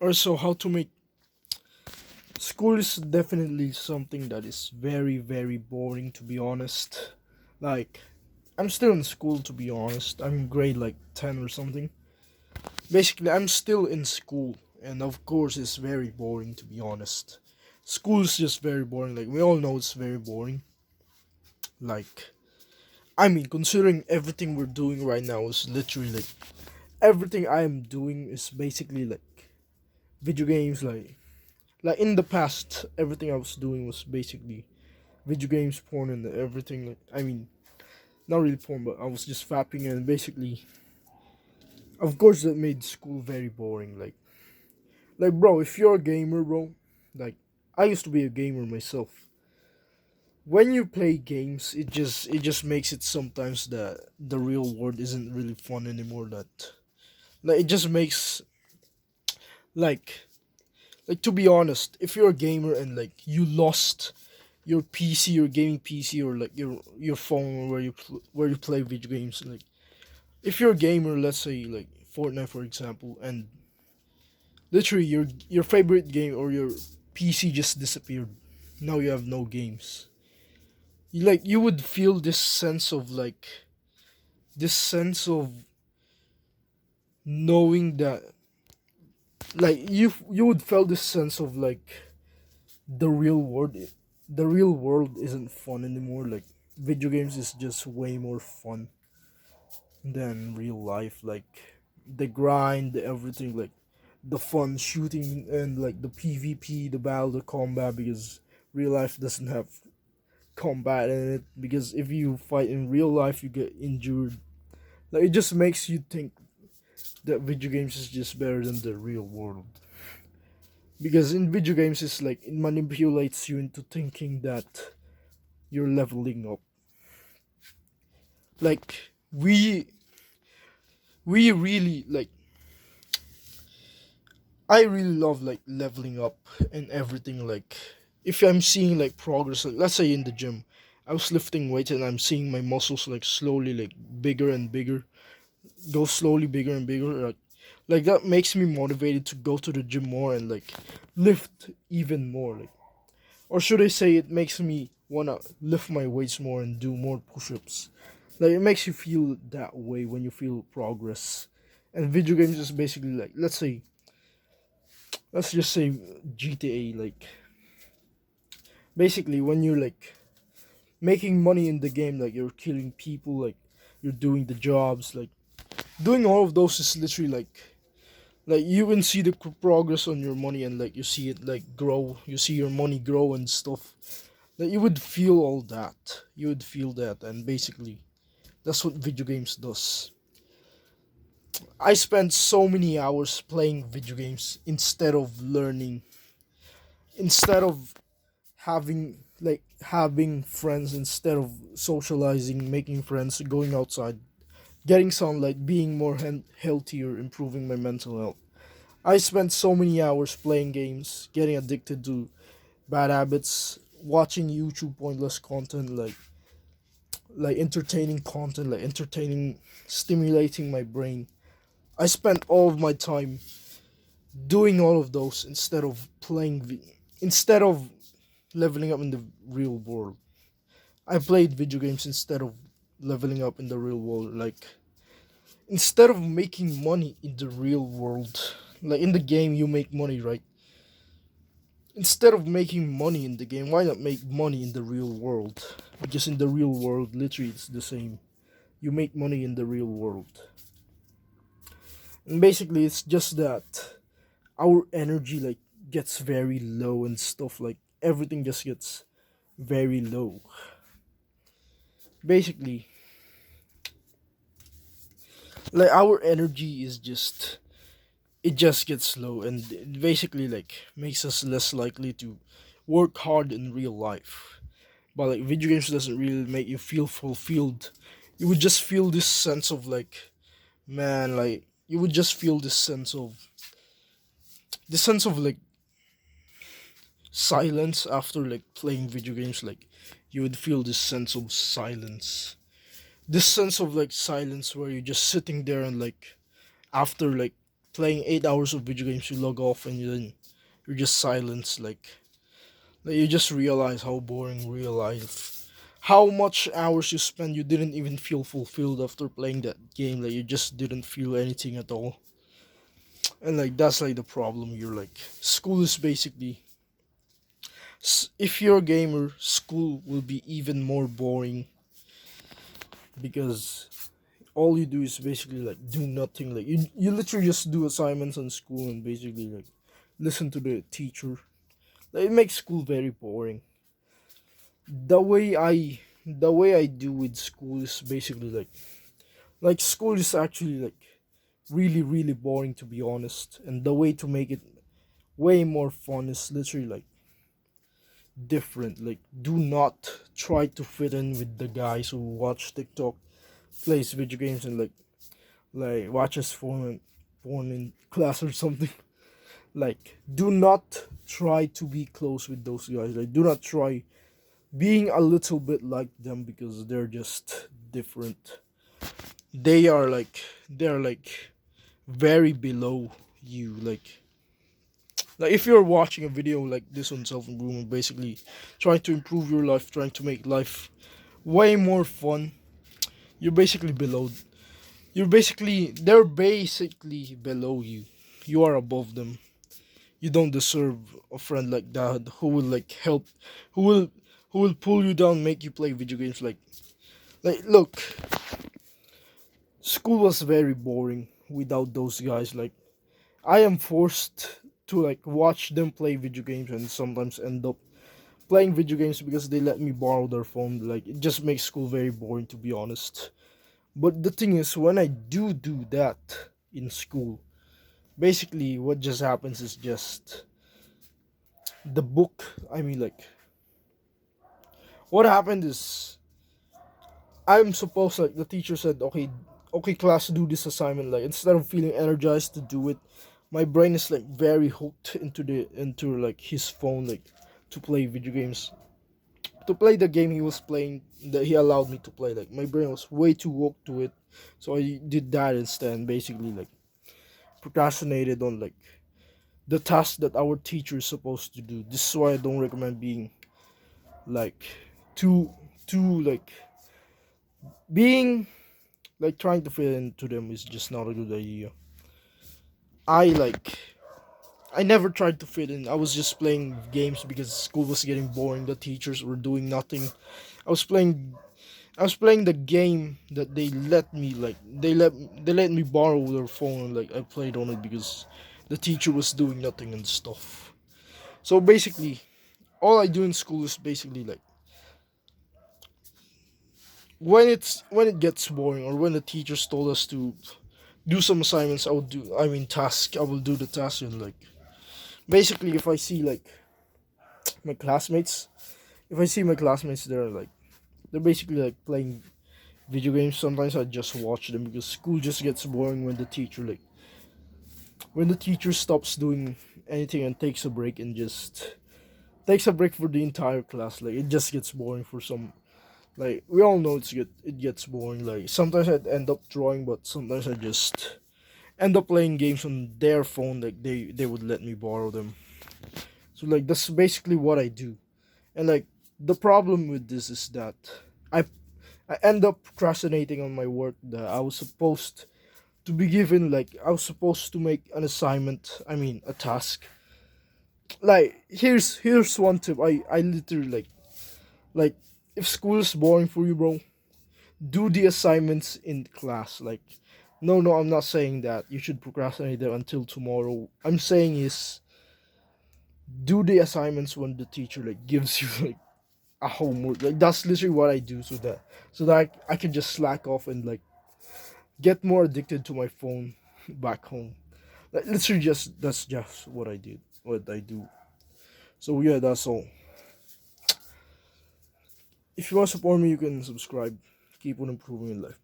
Also, how to make school is definitely something that is very, very boring, to be honest. Like, I'm still in school, to be honest. I'm in grade like 10 or something. Basically, I'm still in school, and of course, it's very boring, to be honest. School is just very boring. Like, we all know it's very boring. Like, I mean, considering everything we're doing right now is literally like everything I am doing is basically like video games. Like in the past, everything I was doing was basically video games, porn, and everything. Like, I mean, not really porn, but I was just fapping, and basically, of course, that made school very boring. Like, bro, if you're a gamer, bro, like, I used to be a gamer myself. When you play games, it just makes it sometimes that the real world isn't really fun anymore. Like it just makes like like to be honest, if you're a gamer and like you lost your PC, your gaming PC, or like your phone where where you play video games, like if you're a gamer, let's say like Fortnite for example, and literally your favorite game or your PC just disappeared. Now you have no games. You would feel this sense of this sense of knowing that you would feel this sense of the real world the real world isn't fun anymore. Like video games is just way more fun than real life. Like the grind, the everything, like the fun shooting and like the PvP, the battle, the combat, because real life doesn't have combat in it, because if you fight in real life you get injured. Like it just makes you think that video games is just better than the real world. Because in video games it's like it manipulates you into thinking that you're leveling up. Like we really like I really love like leveling up and everything. Like if I'm seeing like progress, like let's say in the gym I was lifting weights and I'm seeing my muscles like slowly like bigger and bigger, go slowly bigger and bigger, like that makes me motivated to go to the gym more and like lift even more. Like, or should I say it makes me wanna lift my weights more and do more push-ups. Like it makes you feel that way when you feel progress. And video games is basically like let's just say GTA. Like basically when you're like making money in the game, like you're killing people, like you're doing the jobs, like doing all of those is literally like you can see the progress on your money, and like you see it like grow, you see your money grow and stuff. Like you would feel all that, you would feel that, and basically that's what video games does. I spent so many hours playing video games instead of learning, instead of having friends, instead of socializing, making friends, going outside, getting sunlight, being more healthier, improving my mental health. I spent so many hours playing games, getting addicted to bad habits, watching YouTube pointless content, like entertaining content, like entertaining, stimulating my brain. I spent all of my time doing all of those instead of instead of leveling up in the real world. I played video games instead of leveling up in the real world. Like instead of making money in the real world, like in the game you make money, right? Instead of making money in the game, why not make money in the real world? Because in the real world, literally, it's the same. You make money in the real world, and basically, it's just that our energy like gets very low and stuff. Like everything just gets very low. Basically, like our energy is just it just gets low, and it basically like makes us less likely to work hard in real life. But like video games doesn't really make you feel fulfilled. You would just feel this sense of like, man, like you would just feel this sense of like silence after like playing video games. Like you would feel this sense of silence, this sense of like silence where you're just sitting there and like after like playing 8 hours of video games, you log off and you're just silenced. Like you just realize how boring real life. How much hours you spend, you didn't even feel fulfilled after playing that game. Like you just didn't feel anything at all. And like that's like the problem. You're like school is basically, if you're a gamer, school will be even more boring because all you do is basically like do nothing. Like you literally just do assignments in school and basically like listen to the teacher. Like, it makes school very boring. The way I do with school is basically like school is actually like really really boring, to be honest, and the way to make it way more fun is literally like different. Like do not try to fit in with the guys who watch TikTok, plays video games, and like watches porn in class or something. Like do not try to be close with those guys. Like do not try being a little bit like them because they're just different. They're like very below you. Like if you're watching a video like this on self improvement, basically trying to improve your life, trying to make life way more fun, you're basically below. They're basically below you. You are above them. You don't deserve a friend like that who will like help, who will who will pull you down, make you play video games. Like look, school was very boring without those guys. Like I am forced to like watch them play video games and sometimes end up playing video games because they let me borrow their phone. Like it just makes school very boring, to be honest. But the thing is, when I do that in school, basically what just happens is just the book. I mean, like what happened is I'm supposed, like the teacher said, okay, class, do this assignment. Like instead of feeling energized to do it, my brain is like very hooked into like his phone, like to play video games, to play the game he was playing that he allowed me to play. Like my brain was way too hooked to it, so I did that instead. And basically like procrastinated on like the task that our teacher is supposed to do. This is why I don't recommend being like too like being like trying to fit into them is just not a good idea. I like I never tried to fit in. I was just playing games because school was getting boring. The teachers were doing nothing. I was playing I was playing the game that they let me like they let me borrow their phone, and like I played on it because the teacher was doing nothing and stuff. So basically, all I do in school is basically like when it gets boring or when the teachers told us to do some assignments, I will do the task. And like basically if I see like my classmates if I see my classmates, they're basically like playing video games. Sometimes I just watch them because school just gets boring when the teacher stops doing anything and takes a break and just takes a break for the entire class. Like it just gets boring for some. Like we all know it gets boring. Like sometimes I'd end up drawing, but sometimes I just end up playing games on their phone. Like they would let me borrow them. So like that's basically what I do. And like the problem with this is that I I end up procrastinating on my work that I was supposed to be given. Like I was supposed to make an assignment. I mean a task. Like here's one tip. I literally like if school is boring for you, bro, do the assignments in class. Like no, I'm not saying that you should procrastinate them until tomorrow. I'm saying is do the assignments when the teacher like gives you like a homework. Like that's literally what I do so that I can just slack off and like get more addicted to my phone back home. Like literally just that's just what I do. So yeah, that's all. If you want to support me, you can subscribe. Keep on improving your life.